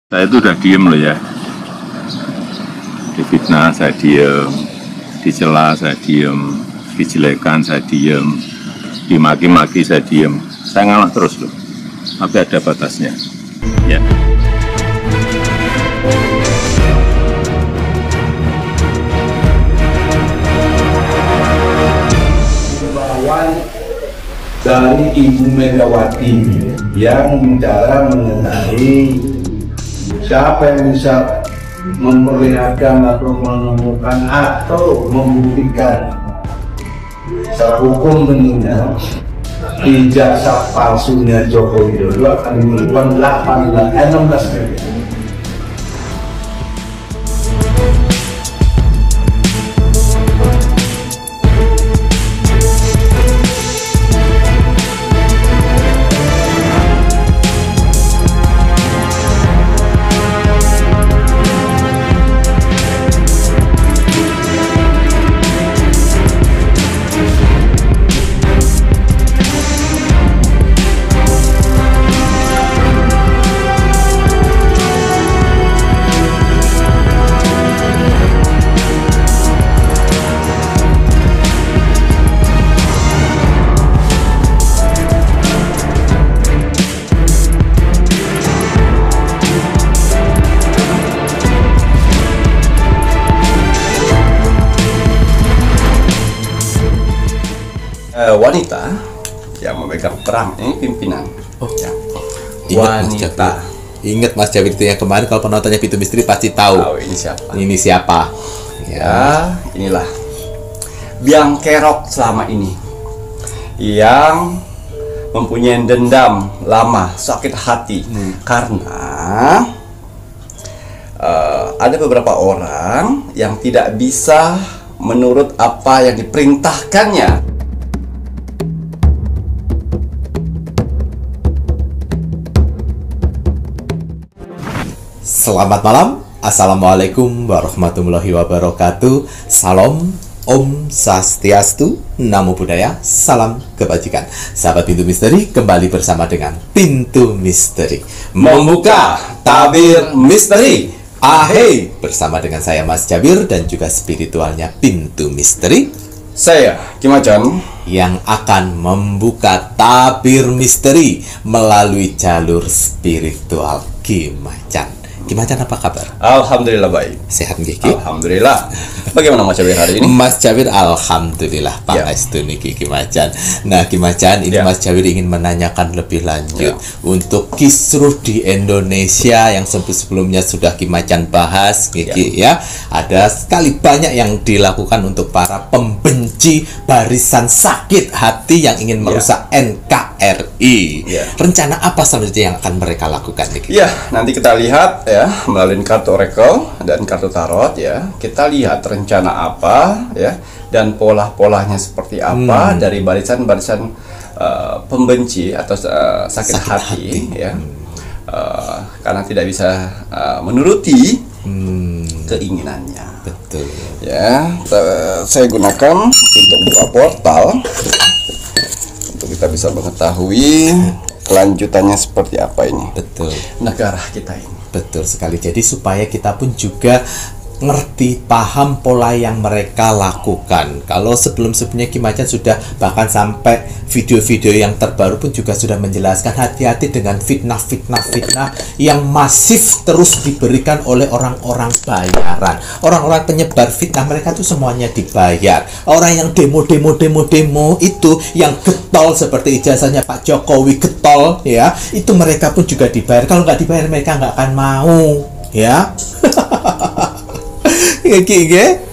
Saya itu udah diem loh ya. Difitnah saya diem, dicela saya diem, dijelekan saya diem, dimaki-maki saya diem. Saya ngalah terus loh. Tapi ada batasnya. Ya. Dari Ibu Megawati yang cara mengenai siapa yang bisa memperlihatkan atau menemukan atau membuktikan secara hukum tentunya ijazah palsunya Joko Widodo akan dilakukan 16 kali. Wanita yang memegang peran ini pimpinan. Ya. Wanita. Ingat Mas Jawir itu yang kemarin kalau penontonnya Pintu Misteri pasti tahu. Ini siapa? Ini siapa? Ya, inilah biang kerok selama ini yang mempunyai dendam lama, sakit hati karena ada beberapa orang yang tidak bisa menurut apa yang diperintahkannya. Selamat malam, Assalamualaikum warahmatullahi wabarakatuh. Salam, Om Swastiastu, Namo Buddhaya, salam kebajikan. Sahabat Pintu Misteri, kembali bersama dengan Pintu Misteri membuka tabir misteri. Ahey, bersama dengan saya Mas Jawir dan juga spiritualnya Pintu Misteri, Saya Kim Macan, yang akan membuka tabir misteri melalui jalur spiritual Kim Macan. Kim Macan, apa kabar? alhamdulillah baik. Sehat nggih, Ki? Alhamdulillah. Bagaimana Mas Jawir hari ini? Mas Jawir alhamdulillah pangestu niki Kim Macan. Nah, Kim Macan, ini Mas Jawir ingin menanyakan lebih lanjut untuk kisruh di Indonesia yang sebelumnya sudah Kim Macan bahas niki ya. Ada sekali banyak yang dilakukan untuk para pembenci barisan sakit hati yang ingin merusak NKRI. Rencana apa selanjutnya yang akan mereka lakukan niki? Ya, nanti kita lihat ya melalui kartu oracle dan kartu tarot ya. Kita lihat rencana apa ya dan pola-polanya seperti apa dari barisan-barisan pembenci atau sakit hati ya. Karena tidak bisa menuruti keinginannya. Betul. Ya, saya gunakan untuk buka portal untuk kita bisa mengetahui kelanjutannya seperti apa ini. Betul. Negara kita ini. Betul sekali. Jadi supaya kita pun juga ngerti, paham pola yang mereka lakukan. Kalau sebelum-sebelumnya Kim Macan sudah bahkan sampai video-video yang terbaru pun juga sudah menjelaskan hati-hati dengan fitnah yang masif terus diberikan oleh orang-orang bayaran. Orang-orang penyebar fitnah mereka tuh semuanya dibayar. Orang yang demo itu yang getol seperti ijazahnya Pak Jokowi getol ya, itu mereka pun juga dibayar. Kalau nggak dibayar mereka nggak akan mau ya.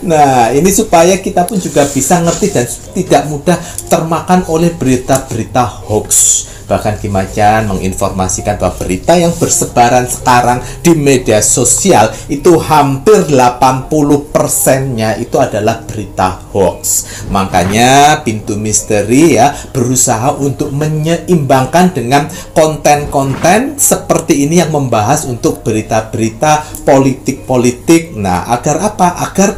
Nah, ini supaya kita pun juga bisa ngerti dan tidak mudah termakan oleh berita-berita hoax. Bahkan Kim Macan menginformasikan bahwa berita yang bersebaran sekarang di media sosial itu hampir 80%-nya itu adalah berita hoax. Makanya Pintu Misteri ya berusaha untuk menyeimbangkan dengan konten-konten seperti ini yang membahas untuk berita-berita politik-politik. Nah, agar apa? Agar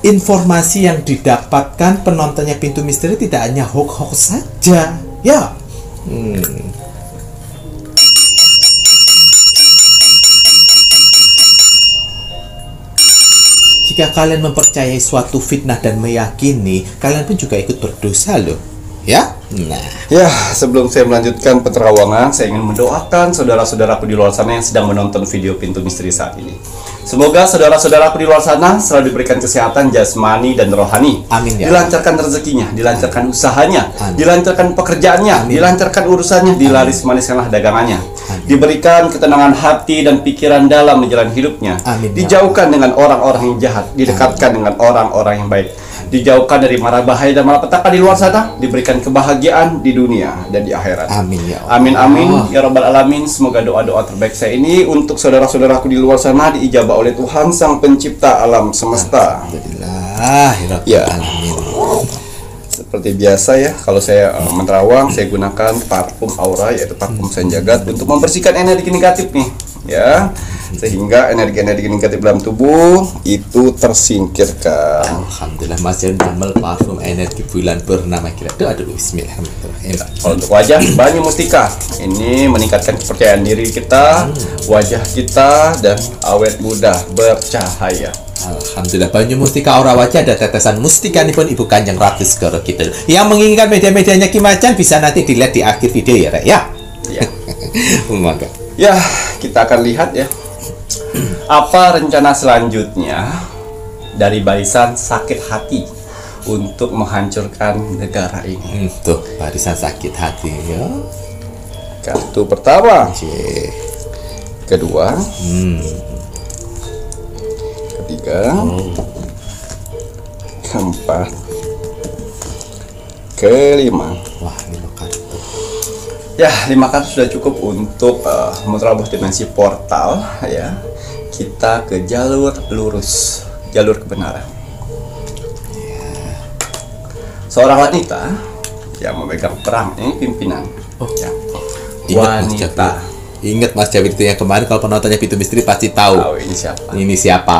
informasi yang didapatkan penontonnya Pintu Misteri tidak hanya hoax-hoax saja ya. jika kalian mempercayai suatu fitnah dan meyakini, kalian pun juga ikut berdosa loh. Ya? Nah, Ya, sebelum saya melanjutkan penerawangan, saya ingin mendoakan saudara-saudaraku di luar sana yang sedang menonton video Pintu Misteri saat ini. Semoga saudara-saudaraku di luar sana selalu diberikan kesehatan jasmani dan rohani. Amin ya. Dilancarkan rezekinya, dilancarkan usahanya, Amin. dilancarkan pekerjaannya, Amin. dilancarkan urusannya, dilaris-maniskanlah dagangannya. Amin. Diberikan ketenangan hati dan pikiran dalam menjalani hidupnya. Amin ya. Dijauhkan dengan orang-orang yang jahat, didekatkan dengan orang-orang yang baik. Dijauhkan dari mara bahaya dan malapetaka di luar sana, diberikan kebahagiaan di dunia dan di akhirat. Amin ya Allah. Amin amin ya rabbal alamin. Semoga doa-doa terbaik saya ini untuk saudara-saudaraku di luar sana diijabah oleh Tuhan Sang Pencipta alam semesta. Alhamdulillah Ya. alamin. Seperti biasa ya, kalau saya menerawang, saya gunakan parfum aura, yaitu parfum Senjagat, untuk membersihkan energi negatif nih, ya, sehingga energi-energi negatif dalam tubuh itu tersingkirkan. Alhamdulillah Mas Jan damel parfum energi bulan purnama kira. Aduh bismillahirrahmanirrahim. Kalau untuk wajah, Banyu Mustika ini meningkatkan kepercayaan diri kita, wajah kita, dan awet muda bercahaya. Alhamdulillah Banyu Mustika aura wajah ada tetesan mustika pun Ibu Kanjeng Ratu Segoro Kidul. Yang menginginkan media-medianya Ki Macan bisa nanti dilihat di akhir video ya, Rek ya. Ya. Monggo. Ya, kita akan lihat ya, apa rencana selanjutnya dari barisan sakit hati untuk menghancurkan negara ini. Tuh barisan sakit hati ya. Kartu pertama, Cih. kedua, ketiga, keempat, kelima. Wah ini kartu. Ya, 5 kartu sudah cukup untuk menerobos dimensi portal ya. Kita ke jalur lurus, jalur kebenaran. Seorang wanita yang memegang perang, ini pimpinan. Ya. Ingat Mas Wanita. Jawi. Ingat Mas Jawi itu yang kemarin kalau penontonnya Pintu Misteri pasti tahu. Tahu ini siapa? Ini siapa?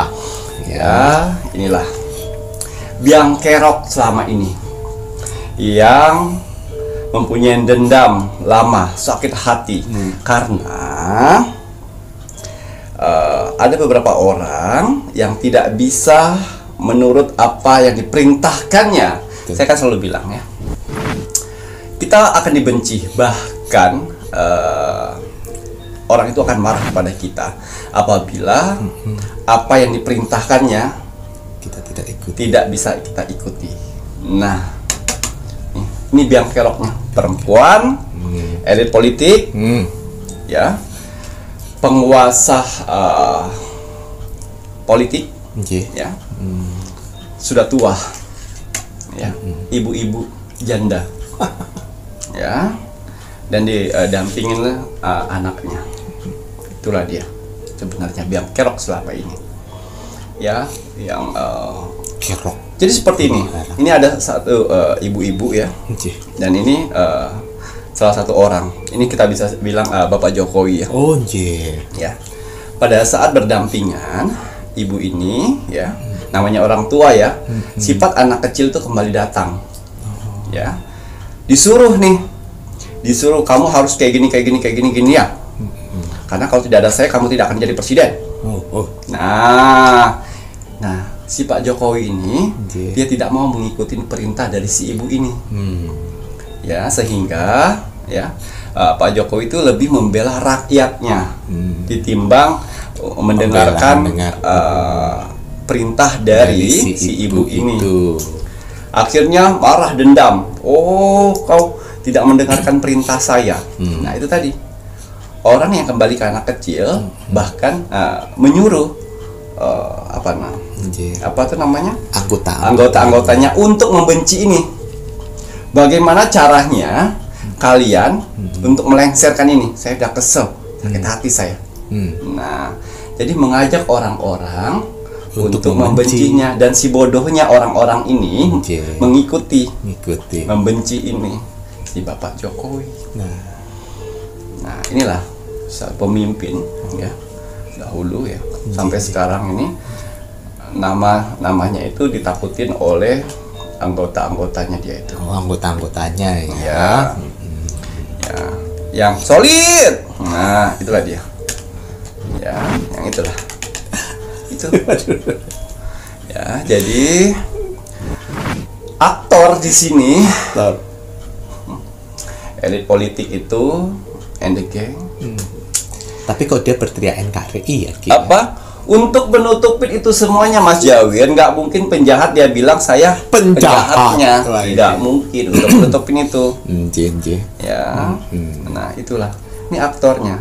Ya, inilah biang kerok selama ini yang mempunyai dendam lama, sakit hati karena ada beberapa orang yang tidak bisa menurut apa yang diperintahkannya. Saya kan selalu bilang ya, kita akan dibenci, bahkan orang itu akan marah kepada kita apabila apa yang diperintahkannya Kita tidak ikut. tidak bisa kita ikuti. Nah, ini biang keroknya, perempuan, elit politik, ya, penguasa politik, Oke. ya, sudah tua, ya, ibu-ibu janda, ya, dan didampingin anaknya. Itulah dia sebenarnya biang kerok selama ini, ya, yang Kerok. jadi seperti ini. Ini ada satu ibu-ibu ya, Oke. dan ini salah satu orang. Ini kita bisa bilang Bapak Jokowi ya. Oh, Oke. Ya. Pada saat berdampingan, ibu ini ya, namanya orang tua ya, sifat anak kecil itu kembali datang. Ya. Disuruh kamu harus kayak gini ya. Karena kalau tidak ada saya, kamu tidak akan jadi presiden. Oh. Nah, si Pak Jokowi ini Oke. dia tidak mau mengikuti perintah dari si ibu ini. Ya, sehingga ya Pak Jokowi itu lebih membela rakyatnya ditimbang mendengarkan mendengar. perintah dari si ibu ini. itu. Akhirnya marah, dendam. Oh, kau tidak mendengarkan perintah saya. Nah, itu tadi. Orang yang kembali ke anak kecil bahkan menyuruh Oke. apa tuh namanya? Anggota-anggotanya untuk membenci ini. Bagaimana caranya kalian untuk melengsarkan ini? Saya udah kesel, sakit hati saya. Nah, jadi mengajak orang-orang untuk membencinya, dan si bodohnya orang-orang ini Oke. mengikuti Ngikuti. ini si Bapak Jokowi. Nah, inilah pemimpin ya dahulu ya, sampai sekarang ini namanya itu ditakutin oleh anggota-anggotanya dia itu. Oh, anggota-anggotanya ya. Ya, ya, yang solid. Nah, itulah dia. Ya, yang itulah. Itu. Ya, jadi aktor di sini, elit politik itu and the gang. Tapi kok dia berteriak NKRI ya? Ki? Apa? Untuk menutupin itu semuanya, Mas Jawir, nggak mungkin penjahat dia bilang saya penjahatnya. Tidak mungkin untuk menutupin itu. Ya, nah itulah. Ini aktornya.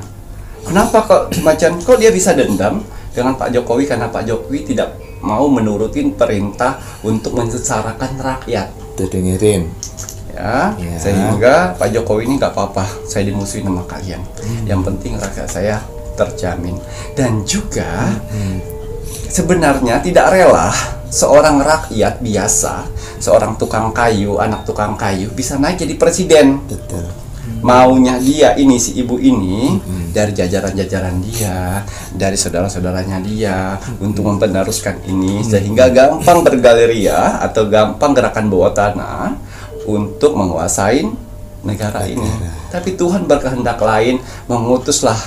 Kenapa kok kok dia bisa dendam dengan Pak Jokowi? Karena Pak Jokowi tidak mau menurutin perintah untuk mensesarakan rakyat. Tuh dengerin. Ya, sehingga Pak Jokowi ini nggak apa-apa, saya dimusuhin sama kalian. Yang penting rakyat saya terjamin. Dan juga sebenarnya tidak rela seorang rakyat biasa, seorang tukang kayu, anak tukang kayu bisa naik jadi presiden. Betul. Maunya dia ini, si ibu ini, dari jajaran-jajaran dia, dari saudara-saudaranya dia, untuk meneruskan ini, sehingga gampang bergaleria atau gampang gerakan bawah tanah untuk menguasai negara ini. Tapi Tuhan berkehendak lain, mengutuslah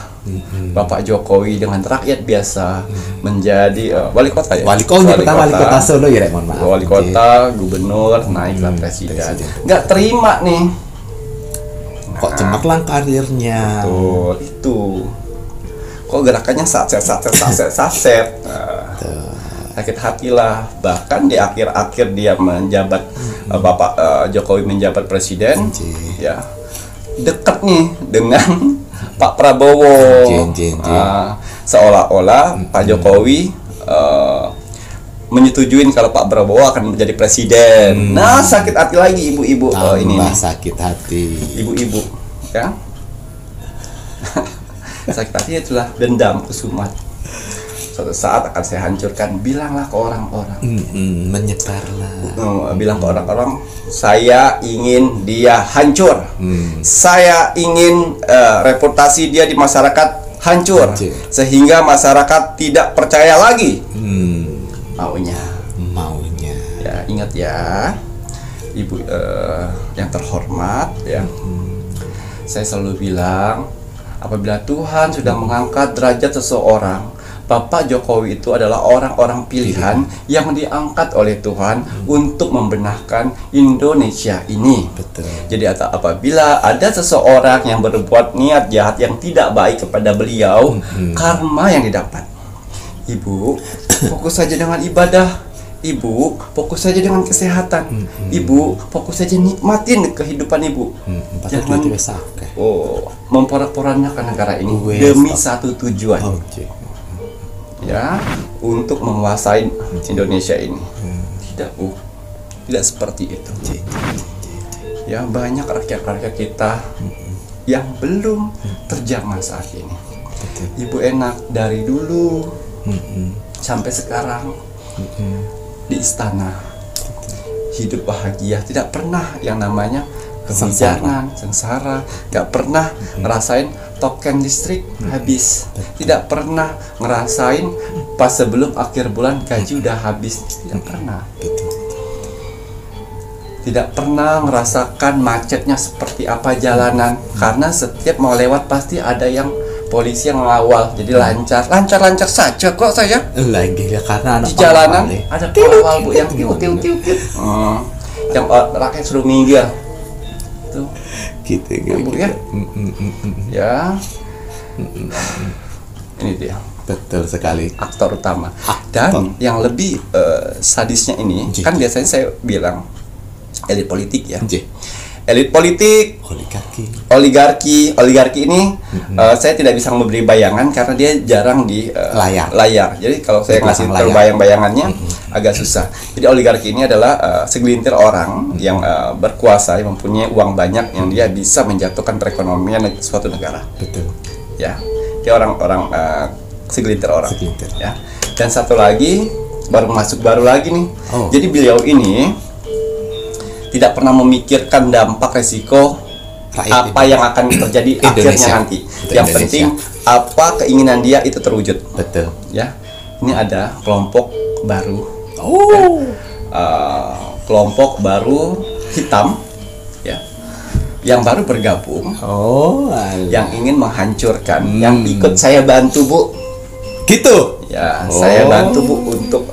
Bapak Jokowi dengan rakyat biasa menjadi wali kota ya. Wali kota Solo ya, mohon maaf. Wali kota, gubernur, naiklah presiden. Nggak terima nih. Kok cemerlang karirnya. Betul, itu. Kok gerakannya saset. Sakit hatilah. Bahkan di akhir-akhir dia menjabat, Bapak Jokowi menjabat presiden, ya dekat nih dengan Pak Prabowo. Seolah-olah Pak Jokowi menyetujuin kalau Pak Prabowo akan menjadi presiden. Nah, sakit hati lagi ibu-ibu. Ini sakit hati. Ibu-ibu, ya. Sakit hati itulah dendam kesumat. Suatu saat akan saya hancurkan. Bilanglah ke orang-orang. Menyebarlah. Bilang ke orang-orang, saya ingin dia hancur. Saya ingin reputasi dia di masyarakat hancur. Sehingga masyarakat tidak percaya lagi. Maunya. Ya, ingat ya, Ibu yang terhormat ya. Saya selalu bilang, apabila Tuhan sudah mengangkat derajat seseorang, Bapak Jokowi itu adalah orang-orang pilihan yang diangkat oleh Tuhan untuk membenahkan Indonesia ini. Betul. Jadi apabila ada seseorang yang berbuat niat jahat yang tidak baik kepada beliau, karma yang didapat. Ibu, fokus saja dengan ibadah. Ibu, fokus saja dengan kesehatan. Ibu, fokus saja nikmatin kehidupan ibu. Jangan memporak-porandakan negara ini demi satu tujuan. Ya, untuk menguasai Indonesia ini. Tidak, Bu. Tidak seperti itu. Ya, banyak rakyat-rakyat kita yang belum terjamah saat ini. Ibu enak dari dulu sampai sekarang di istana, hidup bahagia, tidak pernah yang namanya kesenjangan, sengsara, tidak pernah ngerasain token listrik habis, tidak pernah ngerasain pas sebelum akhir bulan gaji udah habis, tidak pernah. Tidak pernah merasakan macetnya seperti apa jalanan, karena setiap mau lewat pasti ada yang polisi yang mengawal, jadi lancar saja kok saya. Lagi ya, karena di jalanan ada pengawal Bu yang tiup. Yang rakyat suruh minggir. Tuh. Gitu Bu ya. Ya. Ini dia. Betul sekali. Aktor utama. Dan yang lebih sadisnya ini, kan biasanya saya bilang elit politik ya. Elit politik, oligarki ini saya tidak bisa memberi bayangan karena dia jarang di layar. Jadi kalau saya ngasih terbayang-bayangannya agak susah. Jadi oligarki ini adalah segelintir orang yang berkuasa, yang mempunyai uang banyak, yang dia bisa menjatuhkan perekonomian suatu negara. Betul. Ya, dia orang-orang segelintir orang. Ya. Dan satu lagi baru lagi nih. Jadi beliau ini tidak pernah memikirkan dampak resiko apa yang akan terjadi akhirnya nanti. Yang penting apa keinginan dia itu terwujud. Betul. Ya, ini ada kelompok baru. Kelompok baru hitam, ya, yang baru bergabung. Yang ingin menghancurkan. Yang ikut saya bantu Bu. Gitu. Ya, saya bantu Bu untuk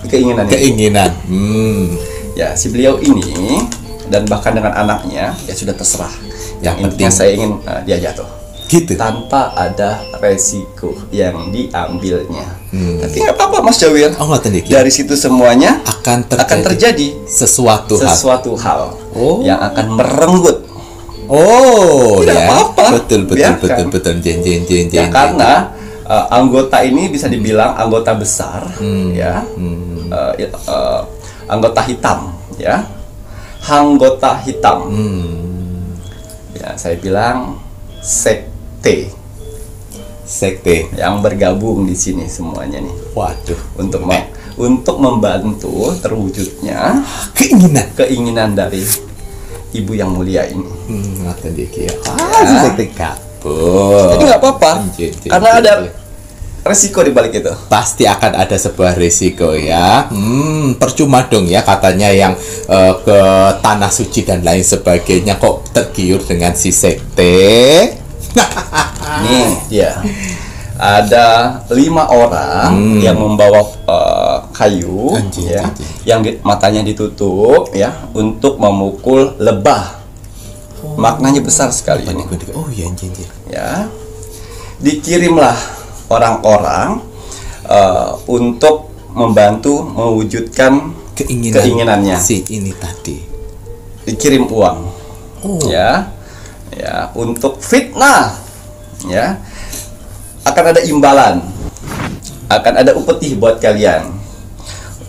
keinginan. Keinginan. Ya, si beliau ini dan bahkan dengan anaknya ya sudah terserah. Yang intinya saya ingin dia jatuh. Gitu. Tanpa ada resiko yang diambilnya. Tapi nggak apa-apa Mas Jawir. Oh, ngoten iki. Dari situ semuanya akan terjadi sesuatu hal yang akan merenggut. Oh, Tidak ya. apa-apa. Betul. Jen. Ya, karena anggota ini bisa dibilang anggota besar, ya, anggota hitam, ya, anggota hitam. Ya, saya bilang sekte yang bergabung di sini semuanya nih. Waduh. Untuk membantu terwujudnya keinginan dari ibu yang mulia ini. Ngoten iki ya. Si sekte kabur. Jadi nggak apa-apa, karena ada resiko di balik itu. Pasti akan ada sebuah risiko ya. Percuma dong ya katanya yang ke tanah suci dan lain sebagainya kok tergiur dengan si sekte. Nih dia ada 5 orang yang membawa kayu, yang matanya ditutup ya untuk memukul lebah. Maknanya besar sekali ini. Oh iya, Ya, dikirimlah orang-orang untuk membantu mewujudkan keinginannya. Si ini tadi Dikirim uang, ya, untuk fitnah, ya. Akan ada imbalan, akan ada upeti buat kalian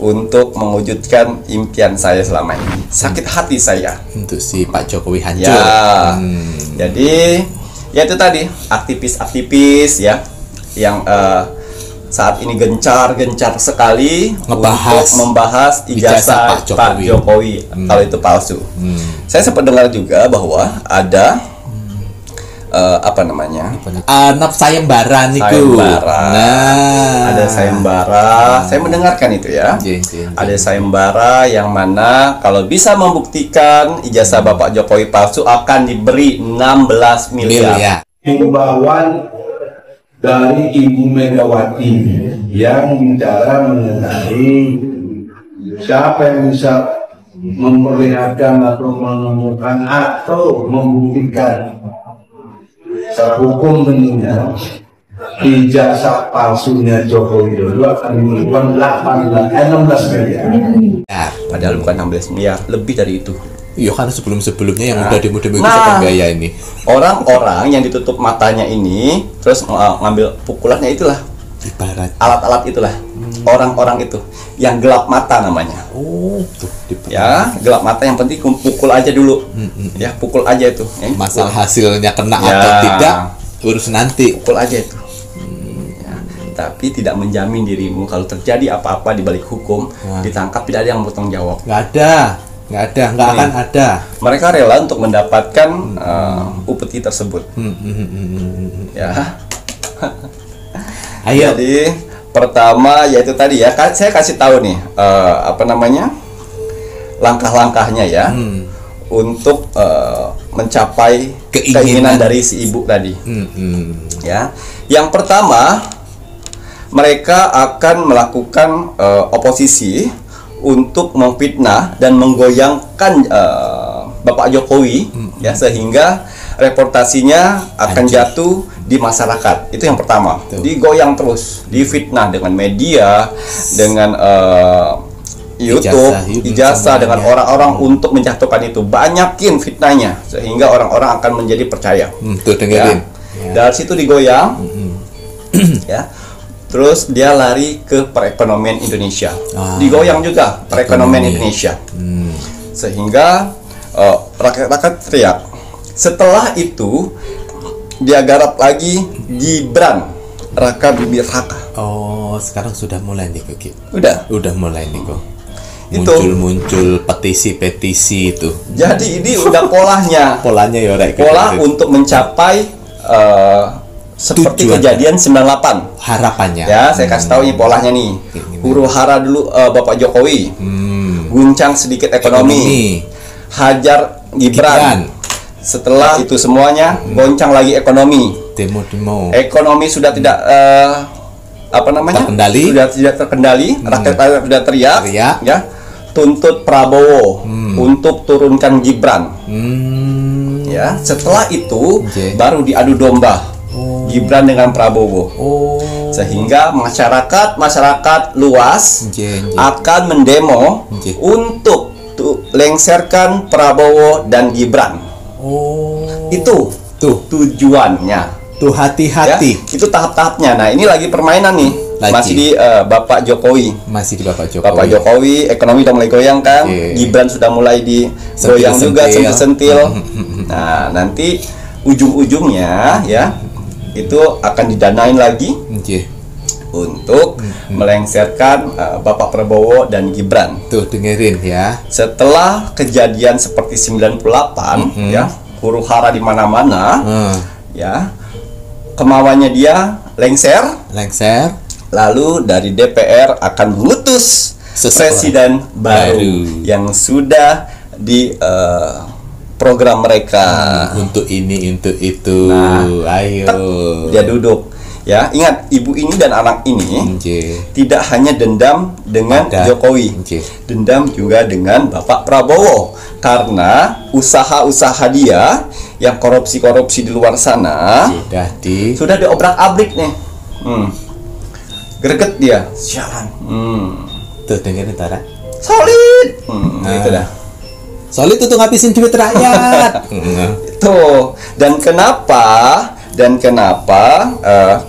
untuk mewujudkan impian saya selama ini. Sakit hati saya untuk si Pak Jokowi hancur. Ya, jadi ya itu tadi aktivis-aktivis ya yang saat ini gencar sekali untuk membahas ijazah Pak Jokowi kalau itu palsu. Saya sempat dengar juga bahwa ada anak sayembara niku. Ada sayembara. Saya mendengarkan itu ya. Ada sayembara yang mana kalau bisa membuktikan ijazah Bapak Jokowi palsu akan diberi 16 miliar. Himbauan dari Ibu Megawati yang bicara mengenai siapa yang bisa memperlihatkan atau menemukan atau membuktikan secara hukum tentunya ijazah palsunya Joko Widodo akan diberikan 16 miliar. Padahal bukan 16 miliar, lebih dari itu. Iya kan sebelum-sebelumnya yang udah demo-demo itu gaya ini. Orang-orang yang ditutup matanya ini terus ngambil pukulannya itulah. Ibarat alat-alat itulah. Orang-orang itu yang gelap mata namanya. Ya, gelap mata, yang penting pukul aja dulu. Ya, pukul aja itu. Masalah hasilnya kena atau tidak urus nanti. Pukul aja itu. Ya, tapi tidak menjamin dirimu kalau terjadi apa-apa di balik hukum, ditangkap tidak ada yang bertanggung jawab. Nggak akan ada. Mereka rela untuk mendapatkan upeti tersebut. Ya. Ayo. Jadi pertama yaitu tadi ya, saya kasih tahu nih langkah-langkahnya ya untuk mencapai keinginan dari si ibu tadi. Ya, yang pertama mereka akan melakukan oposisi untuk memfitnah dan menggoyangkan Bapak Jokowi ya, sehingga reputasinya akan jatuh di masyarakat. Itu yang pertama. Digoyang terus, difitnah dengan media, dengan YouTube, ijazah dengan orang-orang untuk menjatuhkan itu. Banyakin fitnahnya sehingga orang-orang akan menjadi percaya. Tuh dengerin. Ya. Dari situ digoyang. Ya. Terus dia lari ke perekonomian Indonesia. Digoyang juga perekonomian Indonesia. Sehingga rakyat-rakyat teriak. Setelah itu dia garap lagi Gibran Raka Buming Raka. Oh, sekarang sudah mulai nih kok. Udah mulai nih kok. Muncul petisi-petisi itu. Jadi ini udah polanya. Polanya ya pola untuk mencapai seperti tujuan kejadian 98 harapannya. Ya, saya kasih tahu nih polanya nih. Huru hara dulu Bapak Jokowi. Guncang sedikit ekonomi. Hajar Gibran. Setelah itu semuanya goncang lagi ekonomi. Demo. Ekonomi sudah tidak apa namanya? Terkendali. Sudah tidak terkendali, rakyat sudah teriak, Teriak. ya. Tuntut Prabowo untuk turunkan Gibran. Ya, setelah itu Oke. baru diadu domba Gibran dengan Prabowo. Oh. Sehingga masyarakat luas Oke. akan mendemo Oke. untuk lengserkan Prabowo dan Gibran. Oh. Itu Tuh, tujuannya. tuh Ya, hati-hati. itu tahap-tahapnya. Nah, ini lagi permainan nih. Lagi. Masih di Bapak Jokowi. Masih di Bapak Jokowi. Bapak Jokowi, ekonomi udah mulai goyang kan. Oke. Gibran sudah mulai digoyang juga, Sentil-sentil. sentil-sentil. Nah, nanti ujung-ujungnya ya itu akan didanain lagi Oke. untuk melengsarkan Bapak Prabowo dan Gibran. Tuh dengerin ya. Setelah kejadian seperti 98 ya, huru-hara di mana-mana ya. Kemauannya dia lengser, Lengser. lalu dari DPR akan mengutus Seseorang presiden baru yang sudah di program mereka. Untuk ini, untuk itu. Nah, Ayo. Dia duduk. Ya, ingat ibu ini dan anak ini Oke. tidak hanya dendam dengan Ada. Jokowi, Oke. dendam juga dengan Bapak Prabowo karena usaha-usaha dia yang korupsi-korupsi di luar sana Sudah di diobrak-abrik nih. Greget dia, sialan. tuh dengerin Tara. Solid. Itu dah. Solid untuk ngabisin duit rakyat. Tuh. Dan kenapa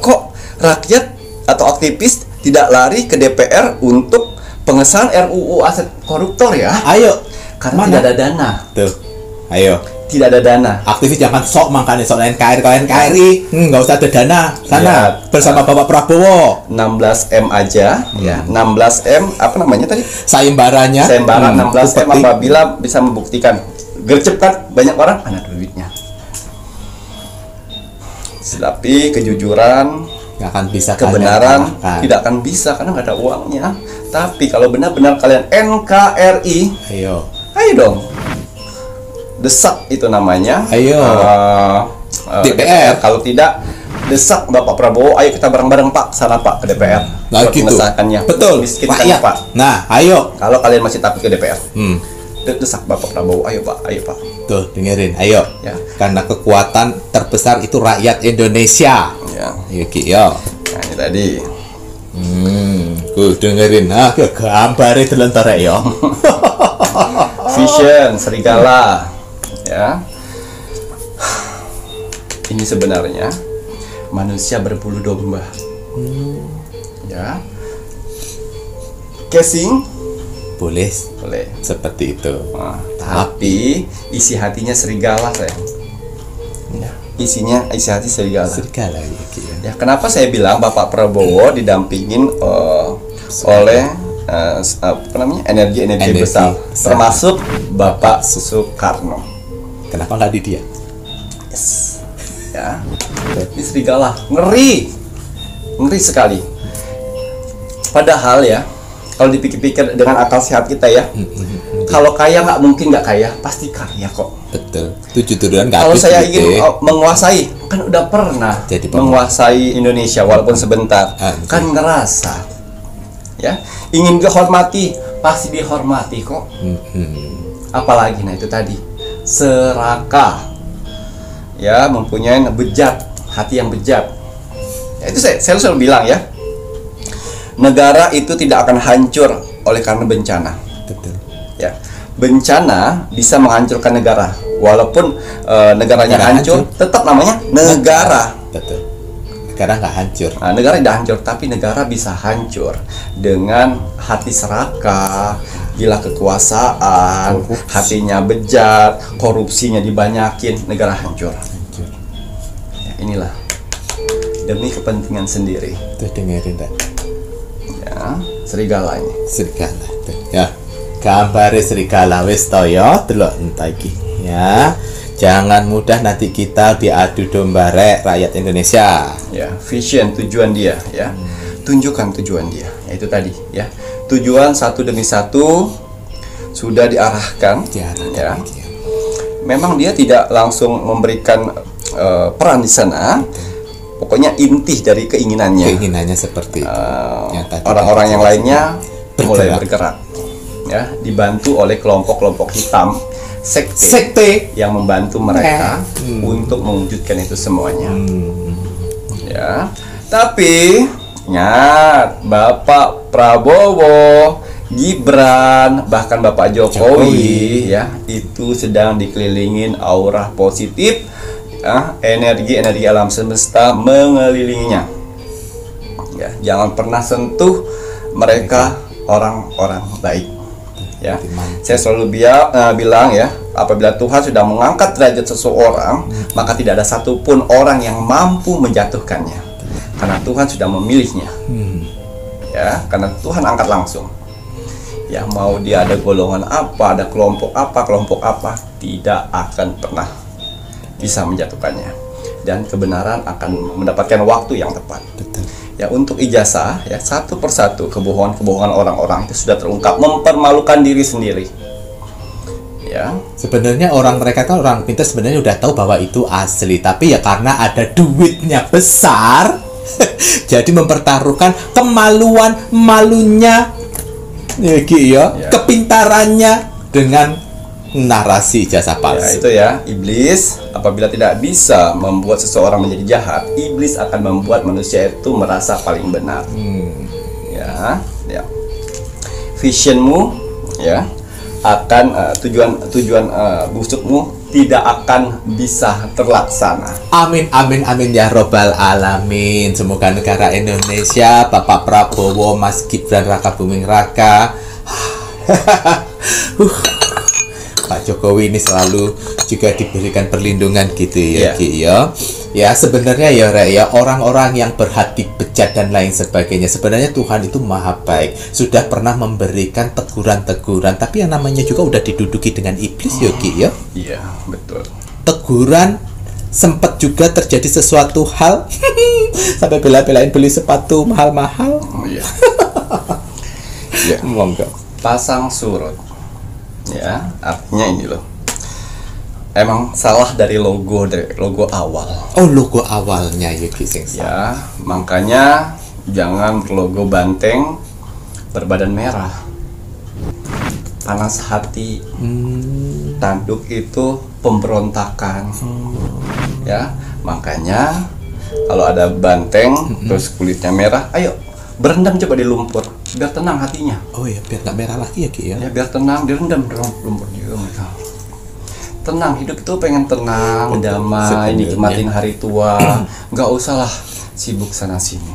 kok rakyat atau aktivis tidak lari ke DPR untuk pengesahan RUU aset koruptor ya? Ayo. Karena Mana? tidak ada dana. Tuh. Ayo. Tidak ada dana. Aktivis jangan sok makanya sok NKRI. Kalau NKRI nggak usah ada dana sana Ya. bersama Bapak Prabowo. 16M aja ya. 16M apa namanya tadi? Sayembaranya. Sayembara 16M upeti. apabila bisa membuktikan. Gercep kan banyak orang mana duitnya. Tapi kejujuran, Nggak akan bisa kebenaran kalian kalahkan. tidak akan bisa karena nggak ada uangnya. Tapi kalau benar-benar kalian NKRI, Ayo. ayo dong. Desak itu namanya. Ayo. DPR. Kalau tidak desak Bapak Prabowo, ayo kita bareng-bareng Pak sana Pak ke DPR. Nah buat gitu. mengesahkannya. Betul. Miskinkan Rakyat. Pak. Nah, ayo. Kalau kalian masih takut ke DPR, Hmm. desak Bapak Prabowo, ayo Pak, ayo Pak. Tuh dengerin. Ayo. Ya. Karena kekuatan terbesar itu rakyat Indonesia. Ya. Ayo Ki, yo. Nah, ini tadi. Dengerin. Ah, gambare delentara yo. Vision serigala. Ya. Ini sebenarnya manusia berbulu domba. Ya. Casing Boleh boleh. seperti itu. Nah, tapi isi hatinya serigala sayang. Ya, isi hati serigala. Serigala ya Ki. Ya, kenapa saya bilang Bapak Prabowo didampingin oleh apa namanya energi besar, termasuk Bapak Soekarno. Kenapa nggak di dia? Yes. Ya, ini serigala ngeri sekali. Padahal ya, kalau dipikir-pikir dengan akal sehat kita ya, kalau kaya nggak mungkin nggak kaya, pasti kaya kok. Betul. 7 triliun nggak Kalau habis saya duitnya. ingin menguasai, kan udah pernah Jadi menguasai Indonesia walaupun sebentar, Oke. kan ngerasa, ya ingin dihormati, pasti dihormati kok. Apalagi nah itu tadi serakah, ya mempunyai hati yang bejat. Ya, itu saya selalu bilang ya, negara itu tidak akan hancur oleh karena bencana. Betul. Ya, bencana bisa menghancurkan negara, walaupun negaranya Negara hancur, tetap namanya negara. Betul. Negara nggak hancur. Nah, negara tidak hancur, tapi negara bisa hancur dengan hati serakah, gila kekuasaan, hatinya bejat, korupsinya dibanyakin, negara hancur. Ya, inilah demi kepentingan sendiri. Tuh dengerin tak? Ya, serigala ini. Serigala. Tuh. Ya. Gambare serigala wis to ya, delok entar iki. Ya. Jangan mudah nanti kita diadu domba rek rakyat Indonesia. Ya, vision tujuan dia ya. Tunjukkan tujuan dia. Ya, itu tadi ya. Tujuan satu demi satu sudah diarahkan. Ya. Memang dia tidak langsung memberikan peran di sana, pokoknya inti dari keinginannya. Keinginannya seperti itu. Orang-orang yang lainnya mulai Bergerak. bergerak, ya, dibantu oleh kelompok-kelompok hitam, sekte yang membantu mereka untuk mewujudkan itu semuanya. Ya, tapi ingat, Bapak Prabowo, Gibran, bahkan Bapak Jokowi, ya, itu sedang dikelilingin aura positif, ya, energi alam semesta mengelilinginya. Ya, jangan pernah sentuh mereka orang-orang baik. Ya, saya selalu bilang ya, apabila Tuhan sudah mengangkat derajat seseorang, maka tidak ada satupun orang yang mampu menjatuhkannya, karena Tuhan sudah memilihnya. Ya, karena Tuhan angkat langsung. Ya, mau dia ada golongan apa, ada kelompok apa, tidak akan pernah bisa menjatuhkannya, dan kebenaran akan mendapatkan waktu yang tepat. Betul. Ya, untuk ijazah, ya, satu persatu kebohongan orang-orang itu sudah terungkap, mempermalukan diri sendiri. Ya, Sebenarnya mereka kan orang pintar, sebenarnya udah tahu bahwa itu asli, tapi ya karena ada duitnya besar, jadi mempertaruhkan malunya, ya, kepintarannya dengan narasi ijazah ya, palsu. itu ya, iblis apabila tidak bisa membuat seseorang menjadi jahat, iblis akan membuat manusia itu merasa paling benar. Ya, visionmu, ya, akan tujuan busukmu tidak akan bisa terlaksana. Amin ya robbal alamin. Semoga negara Indonesia, Bapak Prabowo, Mas Gibran Raka Buming Raka, Pak Jokowi ini selalu juga diberikan perlindungan gitu ya, Ki, ya. Ya, sebenarnya ya, Rek, ya, orang-orang yang berhati bejat dan lain sebagainya, sebenarnya Tuhan itu maha baik. Sudah pernah memberikan teguran-teguran, tapi yang namanya juga udah diduduki dengan iblis, ya, Ki, ya. Iya, betul. Teguran, sempat juga terjadi sesuatu hal sampai bela-belain beli sepatu mahal-mahal. Iya. Ya. Monggo. Pasang surut. Ya, artinya ini loh. Emang salah dari logo awal. Oh, logo awalnya ya, Ki. Ya, makanya jangan logo banteng berbadan merah. Panas hati. Tanduk itu pemberontakan. Ya, makanya kalau ada banteng terus kulitnya merah, ayo berendam coba di lumpur biar tenang hatinya. Oh ya, biar nggak merah lagi ya, Ki, ya. Ya, biar tenang, direndam di lumpur. Tenang, hidup itu pengen tenang, damai, nikmatin hari tua, nggak usah lah sibuk sana sini.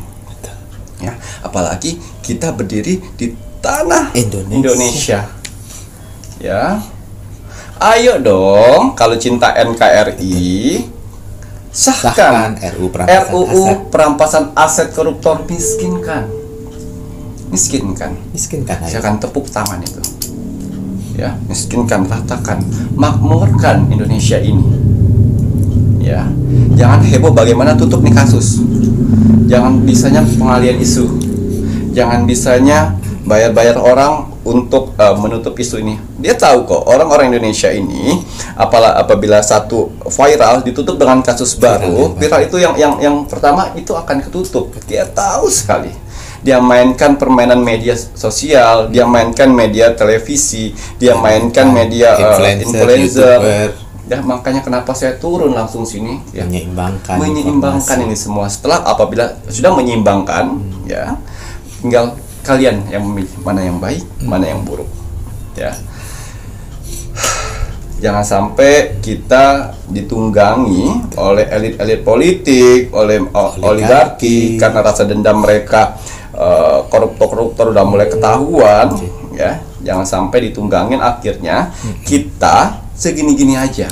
Ya, apalagi kita berdiri di tanah Indonesia. Ya, ayo dong, kalau cinta NKRI, sahkan RUU perampasan aset koruptor, miskinkan. Silakan tepuk tangan itu. Ya, miskinkan, ratakan, makmurkan Indonesia ini. Ya, jangan heboh bagaimana tutup nih kasus. Jangan bisanya pengalian isu. Jangan bisanya bayar-bayar orang untuk menutup isu ini. Dia tahu kok orang-orang Indonesia ini apabila satu viral ditutup dengan kasus baru, viral itu yang pertama itu akan ketutup. Dia tahu sekali. Dia mainkan permainan media sosial, dia mainkan media televisi, dia mainkan media influencer. Ya, makanya kenapa saya turun langsung sini, ya, menyeimbangkan ini semua. Setelah apabila sudah menyeimbangkan, ya, tinggal kalian yang memilih mana yang baik, mana yang buruk. Ya, jangan sampai kita ditunggangi oleh elit-elit politik, oleh oligarki, karena rasa dendam mereka. Koruptor udah mulai ketahuan, ya, jangan sampai ditunggangin, akhirnya kita segini-gini aja,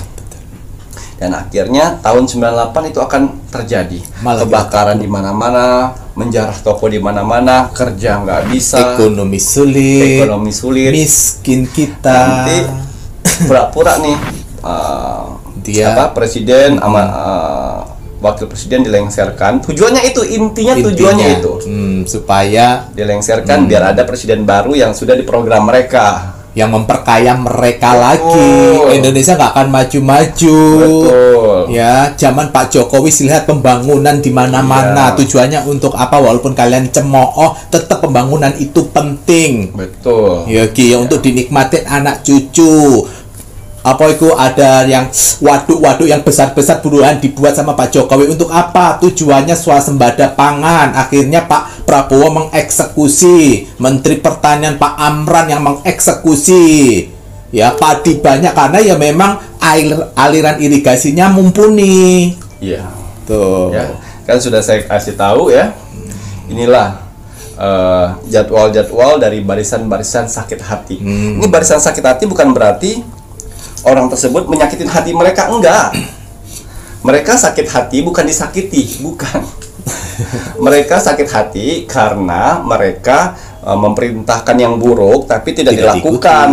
dan akhirnya tahun 98 itu akan terjadi kebakaran di mana-mana, menjarah toko di mana-mana, kerja nggak bisa, ekonomi sulit, miskin kita. Nanti pura-pura nih presiden sama wakil presiden dilengserkan. Tujuannya itu, intinya tujuannya itu supaya dilengserkan biar ada presiden baru yang sudah diprogram mereka. yang memperkaya mereka Betul. lagi. Indonesia nggak akan maju-maju. Betul. Ya, zaman Pak Jokowi lihat pembangunan di mana-mana. Iya. Tujuannya untuk apa? Walaupun kalian cemooh, tetap pembangunan itu penting. Betul. Ya, Ki, untuk dinikmatin anak cucu. Apa itu ada yang waduk-waduk yang besar-besar buruan dibuat sama Pak Jokowi untuk apa? Tujuannya swasembada pangan. Akhirnya Pak Prabowo mengeksekusi, Menteri Pertanian Pak Amran yang mengeksekusi. Ya, padi banyak karena ya memang aliran irigasinya mumpuni. Iya. Tuh. Ya, kan sudah saya kasih tahu ya. Inilah jadwal-jadwal dari barisan-barisan sakit hati. Ini barisan sakit hati bukan berarti orang tersebut menyakitin hati mereka, enggak. Mereka sakit hati bukan disakiti, bukan. Mereka sakit hati karena mereka memerintahkan yang buruk tapi tidak dilakukan.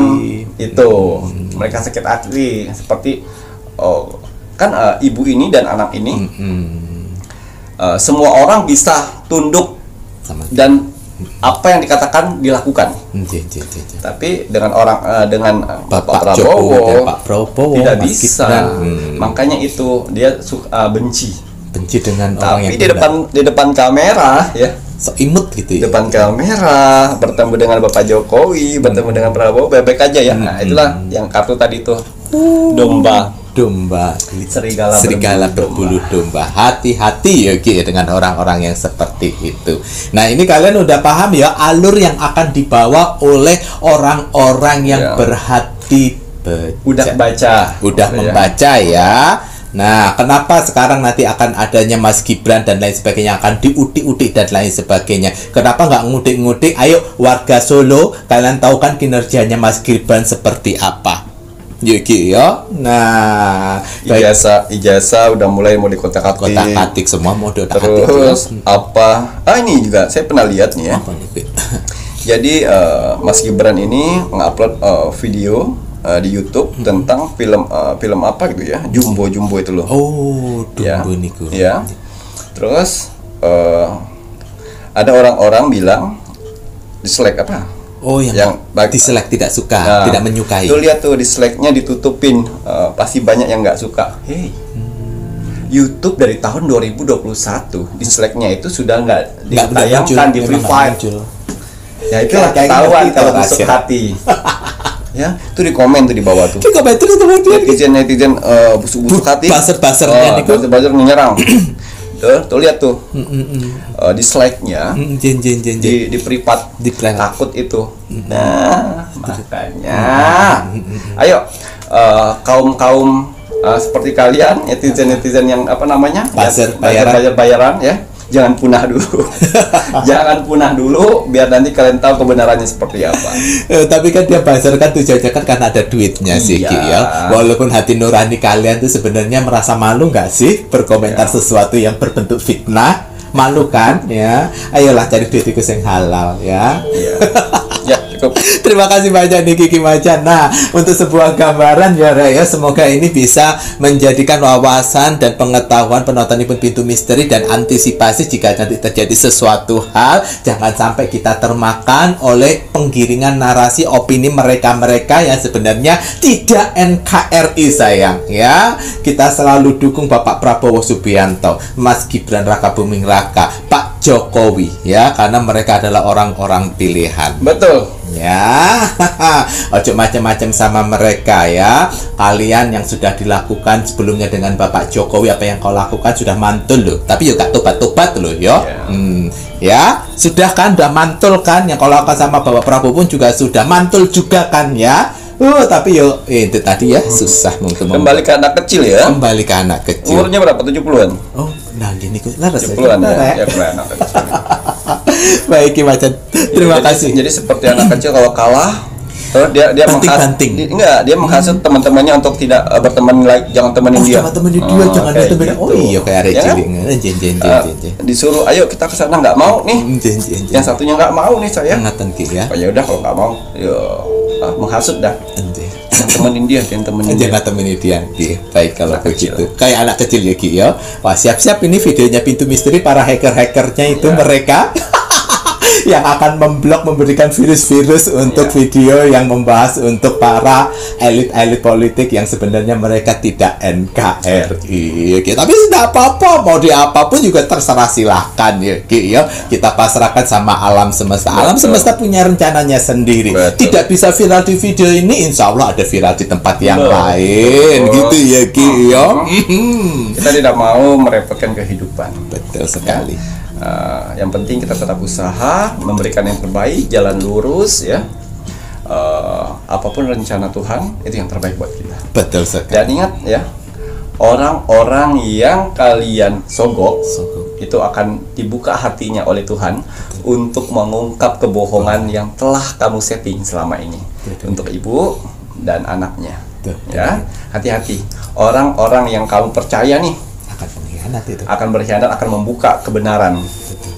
Itu. Mereka sakit hati seperti kan ibu ini dan anak ini semua orang bisa tunduk dan apa yang dikatakan dilakukan. Tapi dengan dengan Pak Prabowo tidak bisa. Makanya itu dia suka benci dengan orang tapi yang di depan kamera ya. So imut gitu ya. Depan kamera bertemu dengan Bapak Jokowi, bertemu dengan Prabowo baik-baik aja ya. Nah, itulah yang kartu tadi tuh. Domba serigala berbulu domba. Hati-hati ya Ki dengan orang-orang yang seperti itu. Nah, ini kalian udah paham ya alur yang akan dibawa oleh orang-orang yang berhati udah membaca ya. Nah, kenapa sekarang nanti akan adanya Mas Gibran dan lain sebagainya, akan diudik-udik dan lain sebagainya. Kenapa nggak ngudik-ngudik? Ayo warga Solo, kalian tahu kan kinerjanya Mas Gibran seperti apa? Yuki ya. Nah, ijazah udah mulai mau dikotak-katik semua mau dikotak-katik. Terus apa? Ini juga saya pernah lihat nih ya. Jadi Mas Gibran ini mengupload video di YouTube tentang film apa gitu ya, Jumbo itu loh. Oh, Jumbo niku. Ya. Terus ada orang-orang bilang dislike apa? Oh, yang dislike tidak suka, tidak menyukai. Tuh lihat tuh dislike-nya ditutupin, pasti banyak yang nggak suka. Hey, YouTube dari tahun 2021 dislike-nya itu sudah nggak ditayangkan di Free Fire. Ya itu ketahuan kalau busuk hati. Ya, itu di komen tuh di bawah tuh. Di komen tuh netizen busuk hati. Buzzer-buzzernya niku. Buzzer menyerang. Tuh lihat tuh. Dislike-nya di privat takut itu. Nah, makanya ayo kaum seperti kalian netizen yang apa namanya? Bayaran ya. Jangan punah dulu. Jangan punah dulu biar nanti kalian tahu kebenarannya seperti apa. Tapi kan dia buzzer kan tujuannya kan karena ada duitnya sih ya. Walaupun hati nurani kalian tuh sebenarnya merasa malu nggak sih berkomentar sesuatu yang berbentuk fitnah? Malu kan ya? Ayolah cari duit itu yang halal ya. Ya, cukup. Terima kasih banyak nih Kiki Macan. Nah, untuk sebuah gambaran ya, semoga ini bisa menjadikan wawasan dan pengetahuan penonton Ipun Pintu Misteri dan antisipasi jika nanti terjadi sesuatu hal, jangan sampai kita termakan oleh penggiringan narasi opini mereka-mereka yang sebenarnya tidak NKRI sayang ya. Kita selalu dukung Bapak Prabowo Subianto, Mas Gibran Rakabuming Raka, Pak Jokowi ya, karena mereka adalah orang-orang pilihan. Betul. Ya, ojo macam-macam sama mereka ya. Kalian yang sudah dilakukan sebelumnya dengan Bapak Jokowi, apa yang kau lakukan sudah mantul loh. Tapi yuk gak tobat-tobat loh yo. Ya, sudah kan, udah mantul kan. Yang kau lakukan sama Bapak Prabowo pun juga sudah mantul juga kan ya. Tapi yuk itu tadi ya susah mungkin. Kembali ke anak kecil ya. Kembali ke anak kecil. Umurnya berapa? 70-an. Oh, nah gini kok laras 70-an ya. Anak kecil. Baik, Macan. Terima kasih. Jadi seperti anak kecil kalau kalah, terus dia menghasut teman-temannya untuk tidak berteman lagi, jangan temenin dia. Jangan temenin dia, jangan temenin. Gitu. Oh iya kayak ada ciling. Disuruh, ayo kita ke sana, nggak mau nih. Yang satunya nggak mau nih saya. Ngatan Ki ya. Ya udah kalau nggak mau, menghasut dah. Jangan temenin dia, jangan temenin dia. Baik kalau begitu. Kayak anak kecil ya Ki ya. Wah, siap-siap ini videonya Pintu Misteri para hacker-hackernya itu mereka. yang akan memblok, memberikan virus-virus untuk video yang membahas untuk para elit-elit politik yang sebenarnya mereka tidak NKRI. Tapi tidak apa-apa, mau di apapun juga terserah, silahkan ya. Kita pasrahkan sama alam semesta. Alam semesta punya rencananya sendiri. Tidak bisa viral di video ini, insya Allah ada viral di tempat yang lain. Gitu ya, Kita tidak mau merepotkan kehidupan. Betul sekali. Yang penting kita tetap usaha, memberikan yang terbaik, jalan lurus ya. Apapun rencana Tuhan itu yang terbaik buat kita. Betul sekali. Dan ingat ya, orang-orang yang kalian sogok itu akan dibuka hatinya oleh Tuhan untuk mengungkap kebohongan yang telah kamu setting selama ini untuk ibu dan anaknya. Ya, hati-hati. Orang-orang yang kamu percaya nih akan berkhianat, akan membuka kebenaran.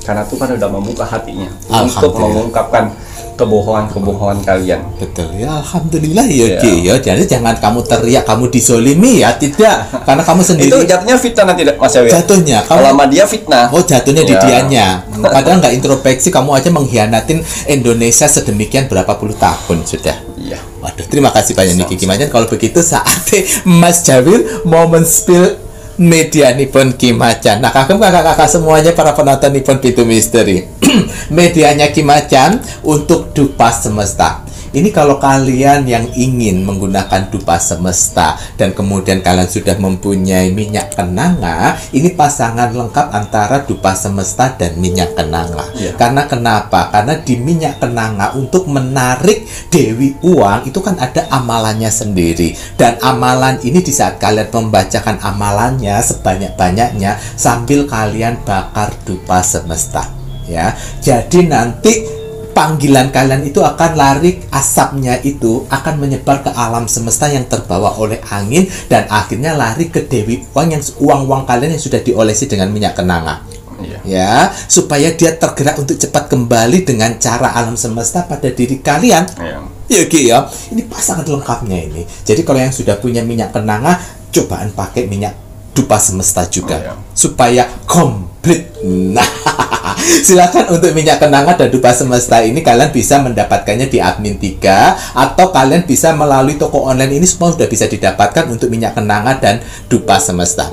Karena Tuhan sudah membuka hatinya untuk mengungkapkan kebohongan-kebohongan kalian. Betul ya, alhamdulillah ya, ya. Jadi jangan kamu teriak kamu dizolimi ya, tidak. Karena kamu sendiri. Itu jatuhnya fitnah nanti, Mas Yawir. Jatuhnya. Kalau sama dia fitnah. Oh, jatuhnya di dianya. Padahal nggak introspeksi, kamu aja mengkhianatin Indonesia sedemikian berapa puluh tahun sudah. Iya. Waduh, terima kasih banyak nih Kiki Macan. Kalau begitu saatnya Mas Jawir mau men-spill media Nippon Kimacan. Nah, kakak-kakak semuanya, para penonton Nippon Pintu Misteri. Medianya Kimacan untuk dupa semesta. Ini kalau kalian yang ingin menggunakan dupa semesta dan kemudian kalian sudah mempunyai minyak kenanga, ini pasangan lengkap antara dupa semesta dan minyak kenanga. Karena kenapa? Karena di minyak kenanga untuk menarik Dewi Uang itu kan ada amalannya sendiri. Dan amalan ini di saat kalian membacakan amalannya sebanyak-banyaknya sambil kalian bakar dupa semesta. Ya, jadi nanti panggilan kalian itu akan lari, asapnya itu akan menyebar ke alam semesta yang terbawa oleh angin dan akhirnya lari ke Dewi Uang, yang uang-uang kalian yang sudah diolesi dengan minyak kenanga. Ya, supaya dia tergerak untuk cepat kembali dengan cara alam semesta pada diri kalian. Ya, ya. Ini pasangan lengkapnya ini. Jadi kalau yang sudah punya minyak kenanga, cobaan pakai minyak dupa semesta juga supaya komplit. Nah, silakan untuk minyak kenanga dan dupa semesta ini kalian bisa mendapatkannya di admin 3 atau kalian bisa melalui toko online ini, semua sudah bisa didapatkan untuk minyak kenanga dan dupa semesta.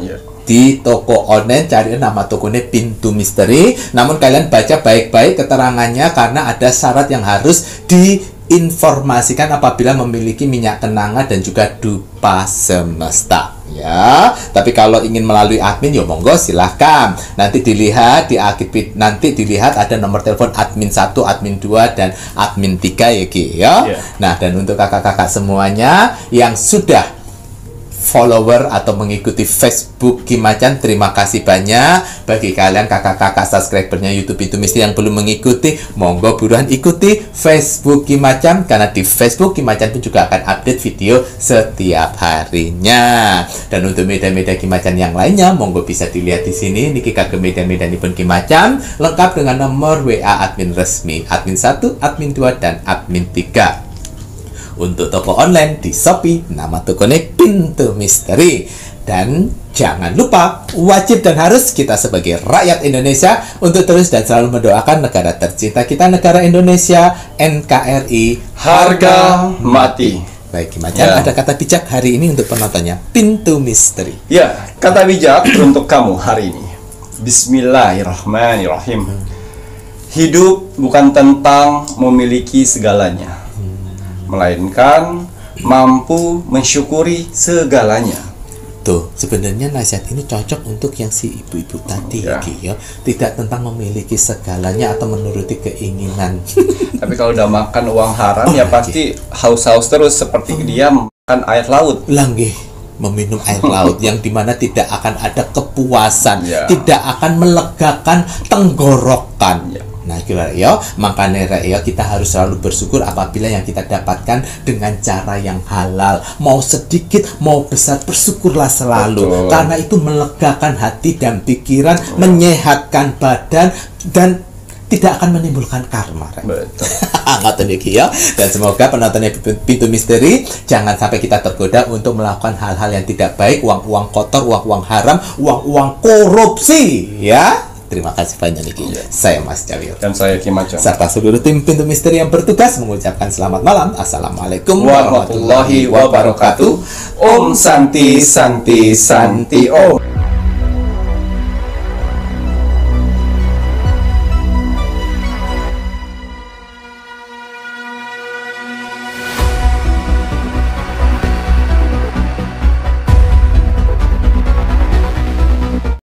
Di toko online cari nama tokonya Pintu Misteri. Namun kalian baca baik-baik keterangannya karena ada syarat yang harus diinformasikan apabila memiliki minyak kenanga dan juga dupa semesta. Ya, tapi kalau ingin melalui admin ya monggo silahkan. Nanti dilihat di akhir, nanti dilihat ada nomor telepon admin 1, admin 2 dan admin 3 ya Ki ya. Nah, dan untuk kakak-kakak semuanya yang sudah follower atau mengikuti Facebook Kimacan, terima kasih banyak. Bagi kalian kakak-kakak subscribernya YouTube Pintu Misteri yang belum mengikuti, monggo buruan ikuti Facebook Kimacan, karena di Facebook Kimacan pun juga akan update video setiap harinya. Dan untuk media-media Kimacan yang lainnya, monggo bisa dilihat di sini. Niki kagem media-media Nippon Kimacan lengkap dengan nomor WA admin resmi, admin 1, admin 2 dan admin 3. Untuk toko online di Shopee, nama tokonya Pintu Misteri. Dan jangan lupa, wajib dan harus kita sebagai rakyat Indonesia untuk terus dan selalu mendoakan negara tercinta kita, negara Indonesia, NKRI, harga mati. Baik, Kimacan, ada kata bijak hari ini untuk penontonnya Pintu Misteri. Ya, kata bijak untuk kamu hari ini. Bismillahirrahmanirrahim. Hidup bukan tentang memiliki segalanya, melainkan mampu mensyukuri segalanya. Tuh, sebenarnya nasihat ini cocok untuk yang si ibu-ibu tadi ya. Tidak tentang memiliki segalanya atau menuruti keinginan. Tapi kalau udah makan uang haram ya pasti haus-haus terus seperti dia makan air laut. Langgih meminum air laut yang dimana tidak akan ada kepuasan, tidak akan melegakan tenggorokan. Nah, kira ya, makanya ya kita harus selalu bersyukur apabila yang kita dapatkan dengan cara yang halal. Mau sedikit, mau besar, bersyukurlah selalu. Karena itu melegakan hati dan pikiran, menyehatkan badan dan tidak akan menimbulkan karma. Betul. Ya. Dan semoga penontonnya Pintu Misteri jangan sampai kita tergoda untuk melakukan hal-hal yang tidak baik, uang-uang kotor, uang-uang haram, uang-uang korupsi, ya. Terima kasih banyak Niki. Saya Mas Cawil. Dan saya Kimacan. Serta seluruh tim Pintu Misteri yang bertugas mengucapkan selamat malam. Assalamualaikum Warahmatullahi wabarakatuh. Om Santi Santi Santi Om.